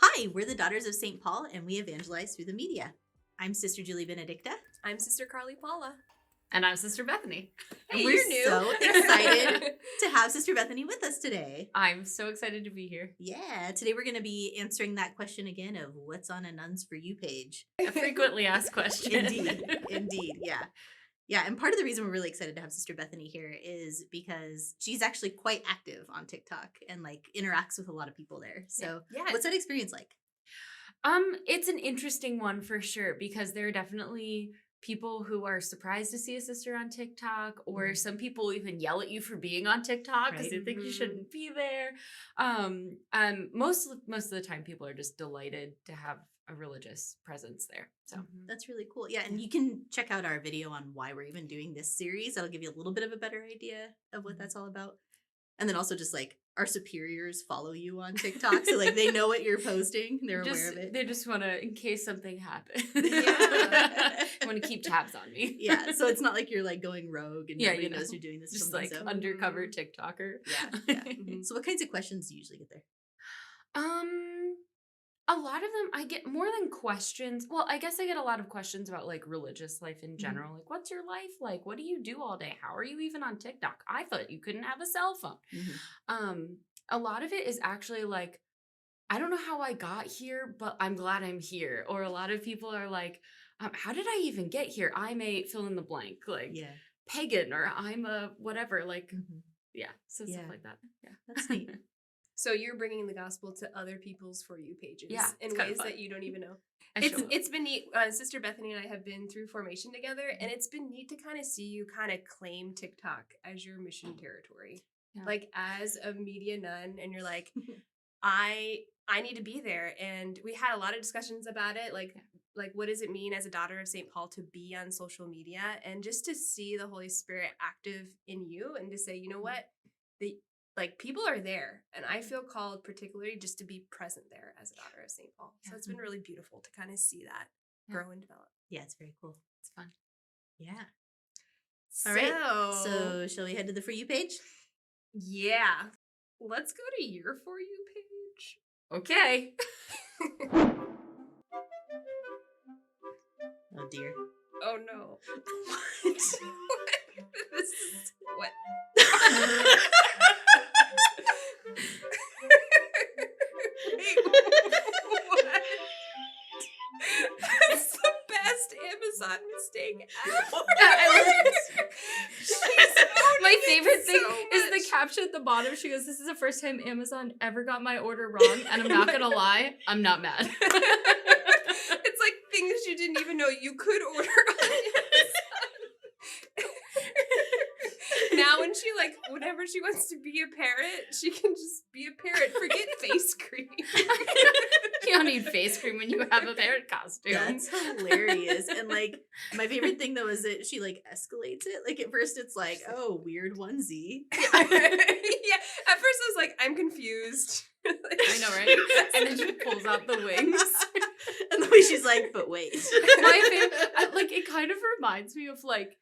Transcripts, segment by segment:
Hi, we're the Daughters of St. Paul, and we evangelize through the media. I'm Sister Julie Benedicta. I'm Sister Carly Paula. And I'm Sister Bethany. And we're so excited to have Sister Bethany with us today. I'm so excited to be here. Yeah, today we're going to be answering that question again of what's on a Nuns For You page. A frequently asked question. Indeed, yeah. Yeah, and part of the reason we're really excited to have Sister Bethany here is because she's actually quite active on TikTok and like interacts with a lot of people there. So what's that experience like? It's an interesting one for sure, because there are definitely people who are surprised to see a sister on TikTok, or some people even yell at you for being on TikTok because they think you shouldn't be there. Most of the time people are just delighted to have a religious presence there. So that's really cool. Yeah, and you can check out our video on why we're even doing this series. That'll give you a little bit of a better idea of what that's all about. And then also just like our superiors follow you on TikTok, so like they know what you're posting. They're aware of it. They just want to, in case something happens. Yeah. Want to keep tabs on me. Yeah, so it's not like you're like going rogue and nobody knows you're doing this. Just like undercover TikToker. Yeah. So what kinds of questions do you usually get there? A lot of them, I get more than questions. Well, I guess I get a lot of questions about like religious life in general. Like, what's your life like? What do you do all day? How are you even on TikTok? I thought you couldn't have a cell phone. A lot of it is actually like, I don't know how I got here, but I'm glad I'm here. Or a lot of people are like, how did I even get here? I'm a fill in the blank, like pagan, or I'm a whatever, like, so stuff like that. Yeah, that's neat. So you're bringing the gospel to other people's For You pages in ways that you don't even know. It's been neat. Sister Bethany and I have been through formation together, and it's been neat to kind of see you kind of claim TikTok as your mission territory. Yeah. Like as a media nun, and you're like, I need to be there. And we had a lot of discussions about it, like what does it mean as a daughter of St. Paul to be on social media, and just to see the Holy Spirit active in you, and to say, you know what, people are there, and I feel called particularly just to be present there as a daughter of St. Paul. So it's been really beautiful to kind of see that grow and develop. Yeah, it's very cool. It's fun. Yeah. All right. So shall we head to the For You page? Yeah. Let's go to your For You page. Okay. Oh dear. Oh no. What? This is what? What? That's the best Amazon mistake ever. My favorite thing is the caption at the bottom. She goes, "This is the first time Amazon ever got my order wrong, and I'm not gonna lie, I'm not mad." It's like things you didn't even know you could order on Amazon. Now when she whenever she wants to be a parrot, she can just be a parrot. Forget face cream. You don't need face cream when you have a parrot costume. That's hilarious. And like my favorite thing though is that she like escalates it. Like at first it's like, oh, weird onesie. Yeah. At first I was like, I'm confused. I know, right? And then she pulls out the wings. And the way she's like, but wait. My favorite, like it kind of reminds me of like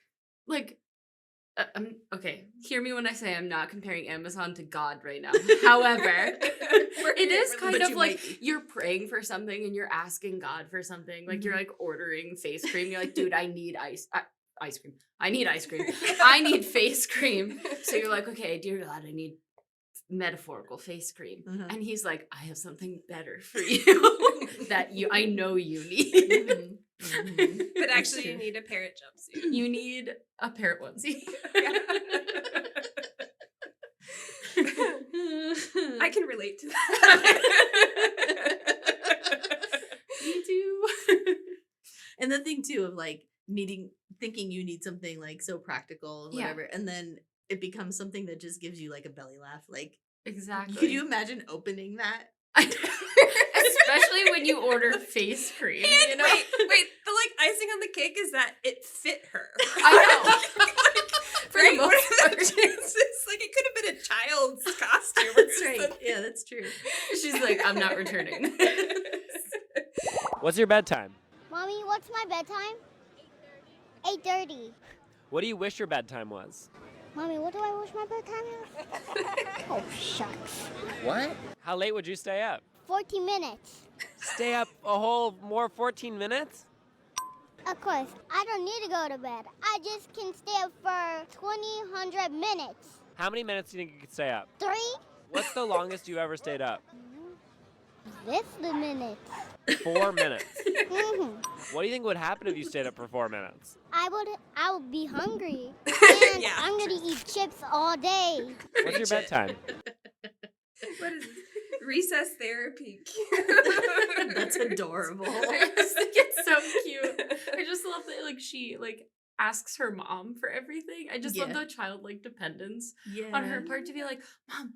okay, hear me when I say I'm not comparing Amazon to God right now. However, it is kind of like you're praying for something and you're asking God for something. Like you're like ordering face cream. You're like, dude, I need ice cream. I need ice cream. I need face cream. So you're like, okay, dear God, I need metaphorical face cream. And he's like, I have something better for you that I know you need. But actually you need a parrot jumpsuit. You need a parrot onesie. I can relate to that. Me too. And the thing too of like thinking you need something like so practical and whatever, and then it becomes something that just gives you like a belly laugh. Like exactly. Could you imagine opening that? Especially when you order face cream. And you know? Wait, the like icing on the cake is that it fit her. I know. Right? What are the chances? Like it could have been a child's costume. That's right. Yeah, that's true. She's like, I'm not returning. What's your bedtime? Mommy, what's my bedtime? 8:30. 8:30. What do you wish your bedtime was? Mommy, what do I wish my bedtime is? Oh, shucks. What? How late would you stay up? 14 minutes. Stay up a whole more 14 minutes? Of course, I don't need to go to bed. I just can stay up for 100 minutes. How many minutes do you think you could stay up? 3? What's the longest you ever stayed up? This the minutes. 4 minutes. hmm What do you think would happen if you stayed up for 4 minutes? I would be hungry. And Yeah, I'm gonna eat chips all day. What's your bedtime? What is this? Recess therapy. That's adorable. I just think it's so cute. I just love that like she like asks her mom for everything. I just love Yeah. the childlike dependence Yeah. on her part to be like, Mom,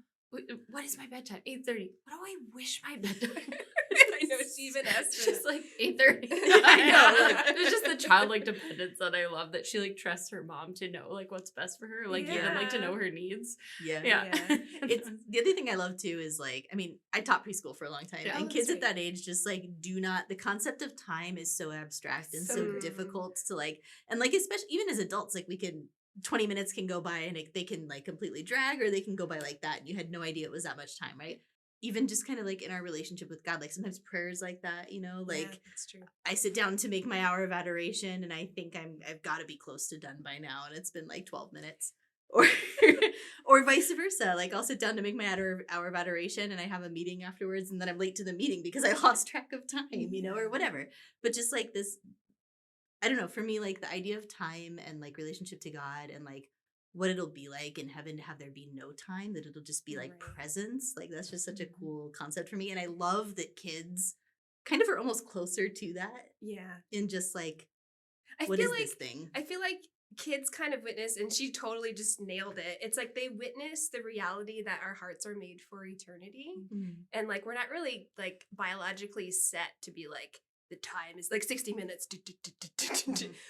what is my bedtime? 8:30. What do I wish my bedtime? I know she even asked It's me. just like 8:30. I know. Like, there's just the childlike dependence that I love that she like trusts her mom to know like what's best for her, like even like to Yeah. know her needs. Yeah. Yeah. It's the other thing I love too is like, I mean, I taught preschool for a long time, Yeah. and Oh, kids that's at that age just like do not. The concept of time is so abstract and So so true. difficult to like, and like especially even as adults, like we can 20 minutes can go by and they can like completely drag, or they can go by like that. And you had no idea it was that much time, right? Even just kind of like in our relationship with God, like sometimes prayers like that, you know, like Yeah, that's true. I sit down to make my hour of adoration and I think I've got to be close to done by now, and it's been like 12 minutes. Or or vice versa. Like I'll sit down to make my hour of adoration and I have a meeting afterwards, and then I'm late to the meeting because I lost track of time, you know, or whatever. But just like this, I don't know, for me, like the idea of time and like relationship to God and like what it'll be like in heaven to have there be no time, that it'll just be like Right. presence. Like that's just such a Mhm. cool concept for me. And I love that kids kind of are almost closer to that Yeah. in just like, I what feel is like this thing? I feel like kids kind of witness, and she totally just nailed it. It's like they witness the reality that our hearts are made for eternity. Mm. And like we're not really like biologically set to be like the time is like 60 minutes.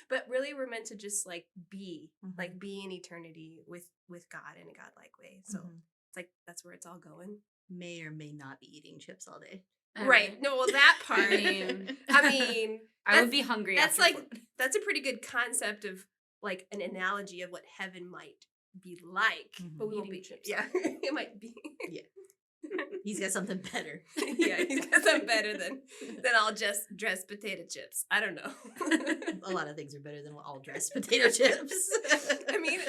But really we're meant to just like be in eternity with God in a godlike way. So Mhm. it's like that's where it's all going. May or may not be eating chips all day. Right. No, well that part. I mean, I mean I would be hungry. that's after like that's a pretty good concept of like an analogy of what heaven might be like. Mhm. But we won't Eating be chips. Yeah, it might be. He's got something better. Yeah, he's got something better than all just dressed potato chips. I don't know. A lot of things are better than all dressed potato chips. I mean,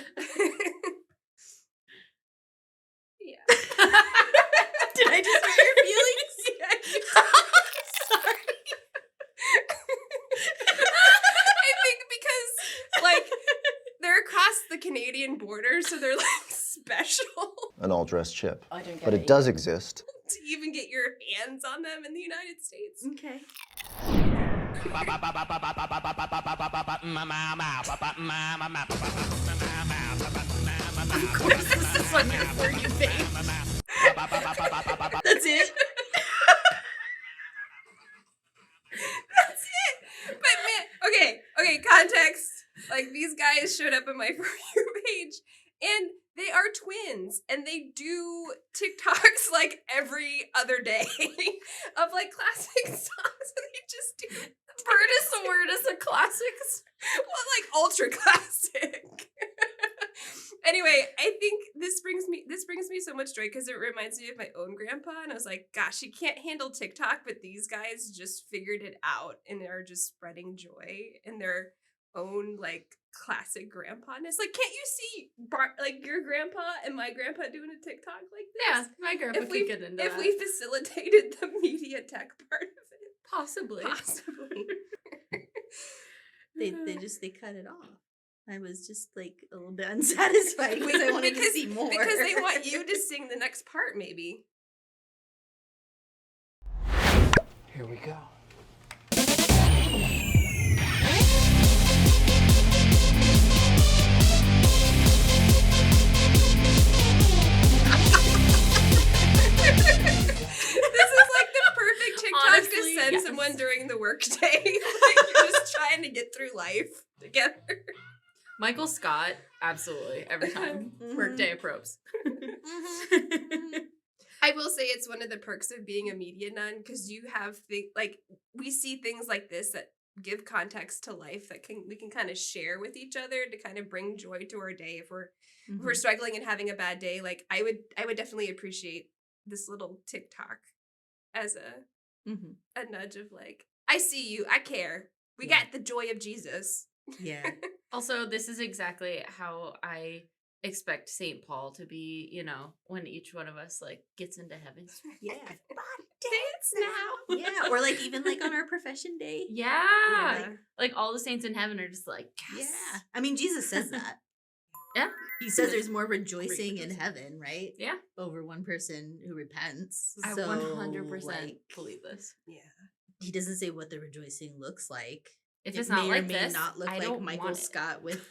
yeah. Did I just hurt your feelings? Sorry. I think because like they're across the Canadian border, so they're like special An all-dressed chip. I don't get But it does exist. to even get your hands on them in the United States. Okay. Of course, this is on your For You page. That's it. That's it. But man, okay, context. Like these guys showed up on my For You page, and they are twins, and they do TikToks like every other day of like classic songs, and they just do Word is a classics. well, like ultra classic. Anyway, I think this brings me so much joy because it reminds me of my own grandpa, and I was like, gosh, he can't handle TikTok, but these guys just figured it out and are just spreading joy in their own like classic grandpa-ness. Like, can't you see like your grandpa and my grandpa doing a TikTok like this? Yeah, my grandpa If could get into if that. we facilitated the media tech part of it, Possibly. possibly. They cut it off. I was just like a little bit unsatisfied because I wanted to see more. Because they want you to sing the next part, maybe. Here we go. This is like the perfect TikTok Honestly, to send yes. someone during the workday. Like you're just trying to get through life together. Michael Scott, absolutely, every time. Workday approves. I will say it's one of the perks of being a media nun because you have we see things like this that give context to life that we can kind of share with each other to kind of bring joy to our day if we're struggling and having a bad day. Like I would definitely appreciate this little TikTok as Mm-hmm. a nudge of like, I see you, I care. We got the joy of Jesus. Yeah. Also, this is exactly how I expect St. Paul to be, you know, when each one of us like gets into heaven. Yeah. Dance now. Yeah. Or like even like on our profession day. Yeah. Like all the saints in heaven are just like, yes. Yeah. I mean, Jesus says that. Yeah. He says there's more rejoicing in heaven, right? Yeah. Over one person who repents. I So, 100% like, believe this. Yeah. he doesn't say what the rejoicing looks like. If It it's not may like or may this, not look I like don't Michael want it. Scott with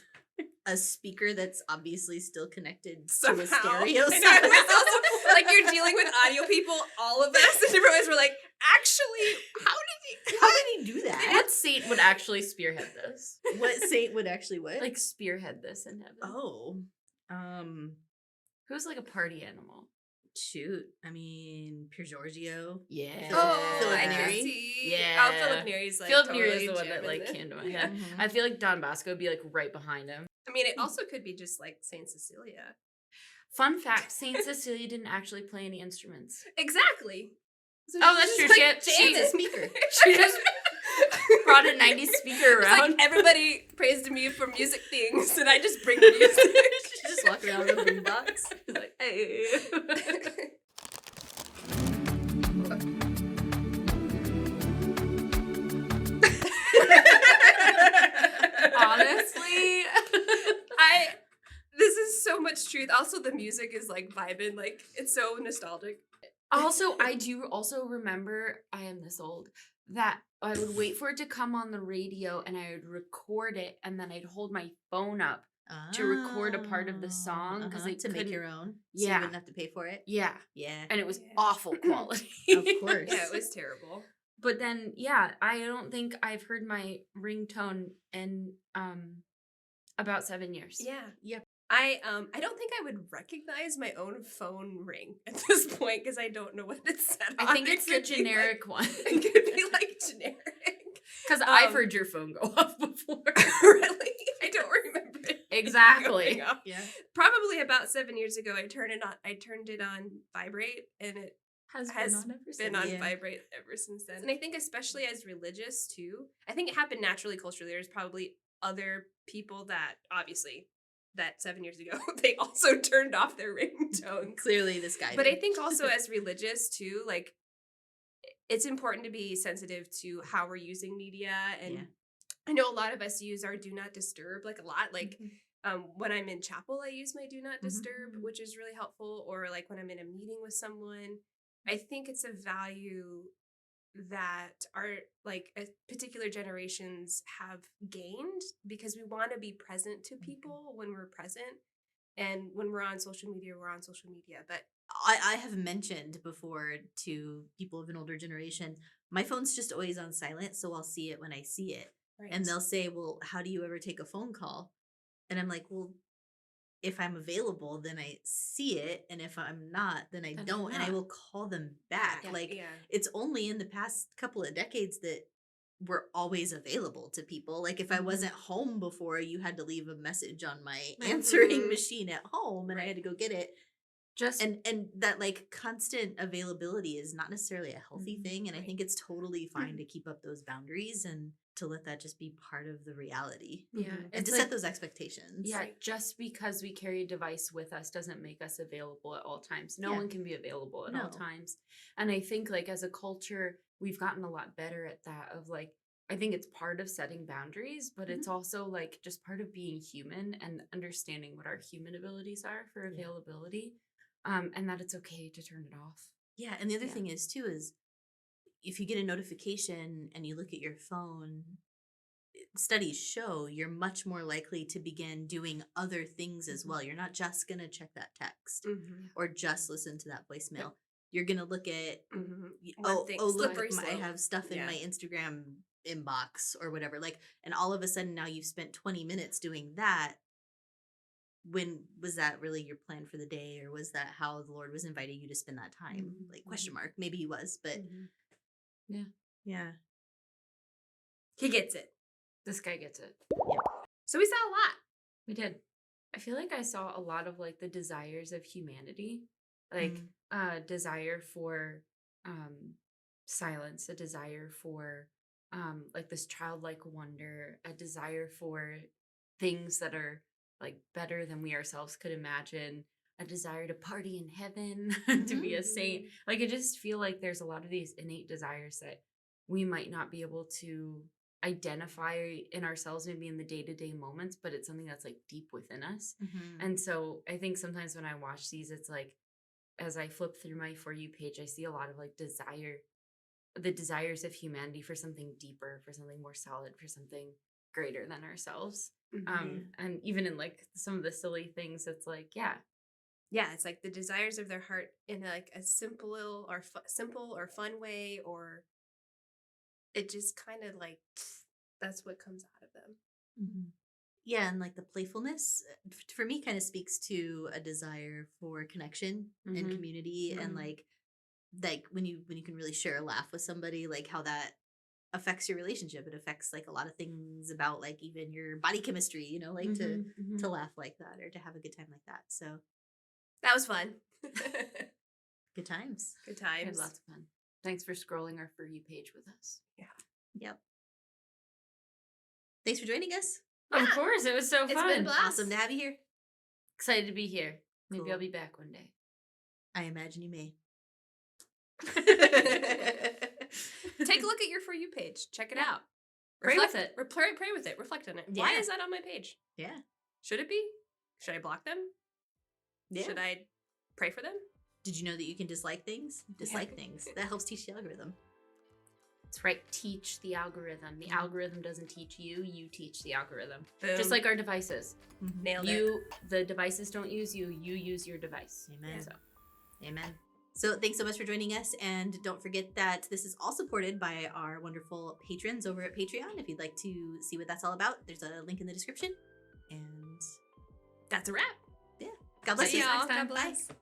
a speaker that's obviously still connected Somehow. to a stereo. I know, it was also, like you're dealing with audio people, all of us, and everyone's were like, actually, how did he do that? What saint would actually spearhead this? What saint would actually what? Like spearhead this in heaven? Oh, who's like a party animal? shoot. I mean, Pier Giorgio. Yeah. Philip I Neri? can see. Yeah. Oh, Philip Neri's like Philip totally Neri is the one that jamming like this. came to mind. Yeah. Mhm. I feel like Don Bosco would be like right behind him. I mean, it also could be just like Saint Cecilia. Fun fact: Saint Cecilia didn't actually play any instruments. Exactly. So Oh, she's that's just, true. like, She jamming. She just brought a 90s speaker It's around. like everybody praised me for music things, and I just bring the music. She just walked around with a boombox. Like, hey. Honestly, This is so much truth. Also, the music is like vibing, like it's so nostalgic. also, I do also remember, I am this old, that I would wait for it to come on the radio and I would record it and then I'd hold my phone up to record a part of the song because they to make couldn't- your own. So you Yeah. wouldn't have to pay for it. Yeah. Yeah. And it was Yeah. awful quality. Of course. Yeah, it was terrible. But then, yeah, I don't think I've heard my ringtone in about 7 years. Yeah. Yep. I don't think I would recognize my own phone ring at this point because I don't know what it's set on. I think It it's the could be, generic one. It could be like generic. Because I've heard your phone go off before. Really? I don't remember it Exactly. going off. Yeah. Probably about 7 years ago, I turned it on vibrate, and it Has has been on ever since. been on Yeah. vibrate ever since then. And I think especially as religious too, I think it happened naturally culturally. There's probably other people that obviously that 7 years ago they also turned off their ringtones. Clearly, this guy. But I did. think also as religious too, like it's important to be sensitive to how we're using media. And Yeah. I know a lot of us use our do not disturb like a lot. Like Mhm. when I'm in chapel, I use my do not disturb, Mhm. which is really helpful. Or like when I'm in a meeting with someone, I think it's a value that our like particular generations have gained because we want to be present to people when we're present. And when we're on social media, we're on social media. But I have mentioned before to people of an older generation, my phone's just always on silent, so I'll see it when I see it. And they'll say, well, how do you ever take a phone call? And I'm like, well, if I'm available, then I see it. And if I'm not, then I Then I'm don't. And I not. will call them back. Yeah. Like, yeah. it's only in the past couple of decades that we're always available to people. Like, if I Mhm. wasn't home before, you had to leave a message on my answering Mhm. machine at home and I had to go get it. Just And that like constant availability is not necessarily a healthy Mhm. thing. And I Right. think it's totally fine to keep up those boundaries and to let that just be part of the reality. yeah, Mhm. And it's to like, set those expectations. yeah, just because we carry a device with us doesn't make us available at all times. No Yeah. one can be available at all No. times. And I think like as a culture, we've gotten a lot better at that of like I think it's part of setting boundaries, but it's also like just part of being human and understanding what our human abilities are for Yeah. availability. And that it's okay to turn it off. Yeah. And the other Yeah. thing is too, is if you get a notification and you look at your phone, studies show you're much more likely to begin doing other things as well. You're not just going to check that text Mm-hmm. or just listen to that voicemail. You're going to look at, Mm-hmm. oh, look, slippery I slope. have stuff in Yeah. my Instagram inbox or whatever. Like, and all of a sudden now you've spent 20 minutes doing that. When was that really your plan for the day, or was that how the Lord was inviting you to spend that time? Mhm. Like, question mark. Maybe he was, but yeah. He gets it. This guy gets it. So we saw a lot. We did. I feel like I saw a lot of like the desires of humanity, like desire for silence, a desire for like this childlike wonder, a desire for things that are like better than we ourselves could imagine, a desire to party in heaven, to be a saint. Like I just feel like there's a lot of these innate desires that we might not be able to identify in ourselves maybe in the day-to-day moments, but it's something that's like deep within us. And so I think sometimes when I watch these, it's like as I flip through my For You page, I see a lot of like the desires of humanity for something deeper, for something more solid, for something greater than ourselves. And even in like some of the silly things, it's like, yeah, it's like the desires of their heart in like a simple or fun way, or it just kind of like that's what comes out of them. Yeah, and like the playfulness for me kind of speaks to a desire for connection and community, and like when you can really share a laugh with somebody, like how that affects your relationship. It affects like a lot of things about like even your body chemistry, you know, like to laugh like that or to have a good time like that. So that was fun. Good times. Good I had times. lots of fun. Thanks for scrolling our For You page with us. Yeah. Yep. Thanks for joining us. Of course, it was so It's fun. been a blast. Awesome to have you here. Excited to be here. Maybe Cool. I'll be back one day. I imagine you may. Take a look at your For You page. Check it out. Pray with it. Pray with it. Reflect on it. Why Yeah. is that on my page? Yeah. Should it be? Should I block them? Yeah. Should I pray for them? Did you know that you can dislike things? Dislike things. That helps teach the algorithm. That's right. Teach the algorithm. The algorithm doesn't teach you. You teach the algorithm. Boom. Just like our devices. Nailed it. The devices don't use you. You use your device. Amen. So. Amen. So thanks so much for joining us. And don't forget that this is all supported by our wonderful patrons over at Patreon. If you'd like to see what that's all about, there's a link in the description. And That's a wrap. yeah. God bless See you. y'all. next time. God bless. Bye.